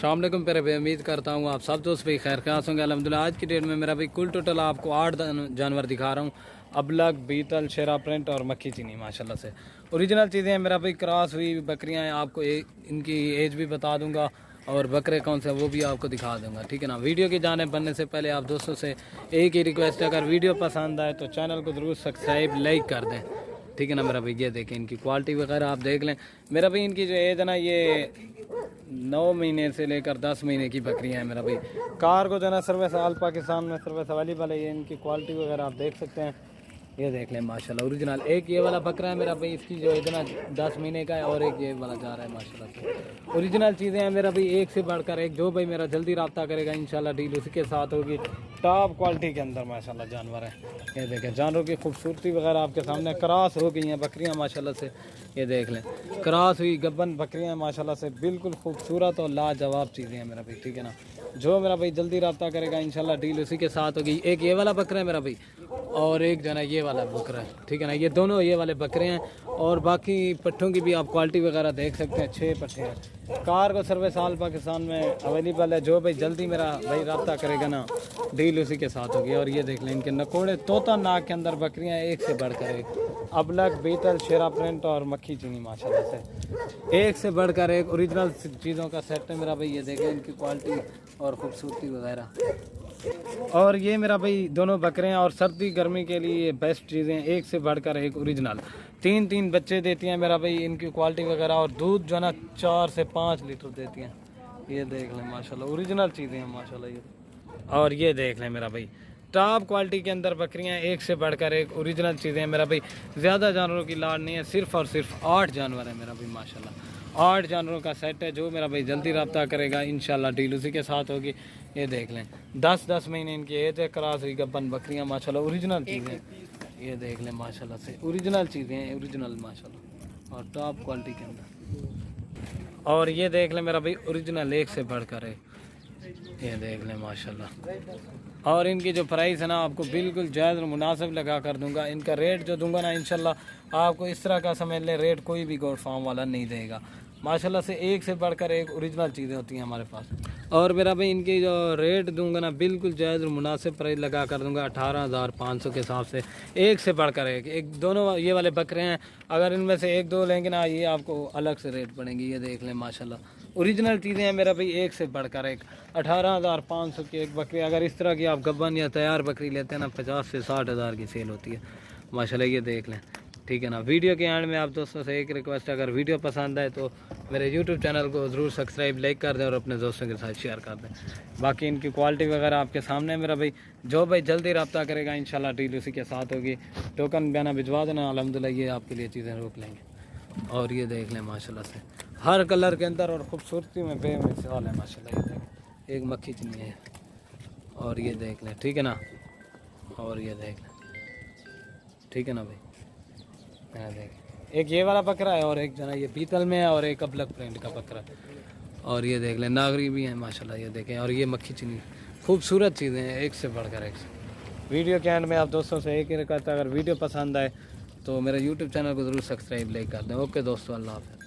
अस्सलाम वालेकुम प्यारे भाई, उम्मीद करता हूँ आप सब दोस्त भाई खैर ख्यास होंगे अल्हम्दुलिल्लाह। आज की डेट में मेरा भाई कुल टोटल आपको 8 जानवर दिखा रहा हूँ। अबलग, बीतल, शेरा प्रिंट और मक्खी चीनी माशाल्लाह से ओरिजिनल चीज़ें हैं। मेरा भाई क्रॉस हुई बकरियाँ हैं, आपको इनकी एज भी बता दूंगा और बकरे कौन से वो भी आपको दिखा दूंगा, ठीक है ना। वीडियो की जाने बनने से पहले आप दोस्तों से एक ही रिक्वेस्ट है, अगर वीडियो पसंद आए तो चैनल को ज़रूर सब्सक्राइब लाइक कर दें, ठीक है ना मेरा भाई। ये देखें इनकी क्वालिटी वगैरह आप देख लें। मेरा भाई इनकी जो एज है ना, ये 9 महीने से लेकर 10 महीने की बकरियां हैं मेरा भाई। कार को जो है ना सर्विस आल पाकिस्तान में सर्विस अवेलेबल है। ये इनकी क्वालिटी वगैरह आप देख सकते हैं, ये देख लें माशाल्लाह ओरिजिनल। एक ये वाला बकरा है मेरा भाई, इसकी जो इतना 10 महीने का है और एक ये वाला जा रहा है माशाल्लाह से। ओरिजिनल चीज़ें हैं मेरा भाई, एक से बढ़कर एक। जो भाई मेरा जल्दी रब्ता करेगा इंशाल्लाह डील उसी के साथ होगी। टॉप क्वालिटी के अंदर माशाल्लाह जानवर है। ये देखें जानवरों की खूबसूरती वगैरह आपके सामने। क्रॉस हो गई हैं बकरियाँ माशाल्लाह से, ये देख लें क्रॉस हुई गब्बन बकरियाँ माशाल्लाह से, बिल्कुल खूबसूरत और लाजवाब चीज़ें हैं मेरा भाई, ठीक है ना। जो मेरा भाई जल्दी रब्ता करेगा इंशाल्लाह डील उसी के साथ होगी। एक ये वाला बकरा है मेरा भाई और एक जो है ना ये वाला बकरा है, ठीक है ना। ये दोनों ये वाले बकरे हैं और बाकी पट्ठों की भी आप क्वालिटी वगैरह देख सकते हैं। 6 पट्ठे हैं। कार को सर्विस आल पाकिस्तान में अवेलेबल है। जो भाई जल्दी मेरा भाई रब्ता करेगा ना डील उसी के साथ होगी। और ये देख लें इनके नकोड़े तोता नाक के अंदर बकरियां एक से बढ़कर एक। अबलग, बीतल, शेरा प्रिंट और मक्खी चीनी माशाल्लाह से एक से बढ़कर एक ओरिजिनल चीज़ों का सेट है मेरा भाई। ये देखें इनकी क्वालिटी और ख़ूबसूरती वगैरह। और ये मेरा भाई दोनों बकरे हैं और सर्दी गर्मी के लिए बेस्ट चीज़ें, एक से बढ़कर एक ओरिजिनल। 3 बच्चे देती हैं मेरा भाई। इनकी क्वालिटी वगैरह और दूध जो है ना 4 से 5 लीटर देती हैं। ये देख लें माशाल्लाह ओरिजिनल चीज़ें हैं माशाल्लाह ये। और ये देख लें मेरा भाई टॉप क्वालिटी के अंदर बकरियां एक से बढ़कर एक ओरिजिनल चीज़ें हैं मेरा भाई। ज़्यादा जानवरों की लाड़ नहीं है, सिर्फ और सिर्फ 8 जानवर है मेरा भाई माशाल्लाह। 8 जानवरों का सेट है। जो मेरा भाई जल्दी रब्ता करेगा इंशाल्लाह डील उसी के साथ होगी। ये देख लें 10 महीने इनकी एज है। क्रॉस हुई गब्बन बकरियां माशाल्लाह ओरिजिनल चीज़ें। ये देख लें माशाल्लाह से ओरिजिनल चीज़ें हैं, ओरिजिनल माशाल्लाह और टॉप क्वालिटी के अंदर। और ये देख लें मेरा भाई ओरिजिनल एक से बढ़कर एक। ये देख लें माशाल्लाह। और इनकी जो प्राइस है ना आपको बिल्कुल जायज़ और मुनासिब लगा कर दूंगा। इनका रेट जो दूंगा ना इंशाल्लाह आपको इस तरह का समझ ले रेट कोई भी गोड फार्म वाला नहीं देगा माशाल्लाह से। एक से बढ़कर एक ओरिजिनल चीज़ें होती हैं हमारे पास। और मेरा भाई इनकी जो रेट दूंगा ना बिल्कुल जायज़ और मुनासिब प्राइस लगा कर दूंगा 18,500 के हिसाब से। एक से बढ़कर एक दोनों ये वाले बकरे हैं। अगर इनमें से 1-2 लेंगे ना ये आपको अलग से रेट पड़ेंगी। ये देख लें माशाल्लाह ओरिजिनल चीज़ें हैं मेरा भाई, एक से बढ़कर एक। 18,500 की एक बकरी। अगर इस तरह की आप गब्बन या तैयार बकरी लेते हैं ना 50 से 60 हज़ार की सेल होती है माशाल्लाह। ये देख लें, ठीक है ना। वीडियो के एंड में आप दोस्तों से एक रिक्वेस्ट है, अगर वीडियो पसंद आए तो मेरे यूट्यूब चैनल को ज़रूर सब्सक्राइब लाइक कर दें और अपने दोस्तों के साथ शेयर कर दें। बाकी इनकी क्वालिटी वगैरह आपके सामने मेरा भाई। जो भाई जल्दी रब्ता करेगा इंशाल्लाह डील उसी के साथ होगी। टोकन बयाना भिजवा देना, अल्हम्दुलिल्लाह ये आपके लिए चीज़ें रोक लेंगे। और ये देख लें माशाल्लाह से हर कलर के अंदर और ख़ूबसूरती में बेमिसाल है माशाल्लाह। ये देख एक मक्खी चीनी है और ये देख लें, ठीक है ना। और ये देख लें, ठीक है ना भाई। देख एक ये वाला बकरा है और एक जना ये पीतल में है और एक अबलग प्रिंट का बकरा है। और ये देख लें नागरी भी है माशाल्लाह। ये देखें और ये मक्खी चीनी खूबसूरत चीज़ें हैं एक से बढ़कर एक। वीडियो के एंड में आप दोस्तों से एक ही रिक्वेस्ट है, अगर वीडियो पसंद आए तो मेरा यूट्यूब चैनल को ज़रूर सब्सक्राइब लाइक कर दें। ओके दोस्तों, अल्लाह हाफ़िज़।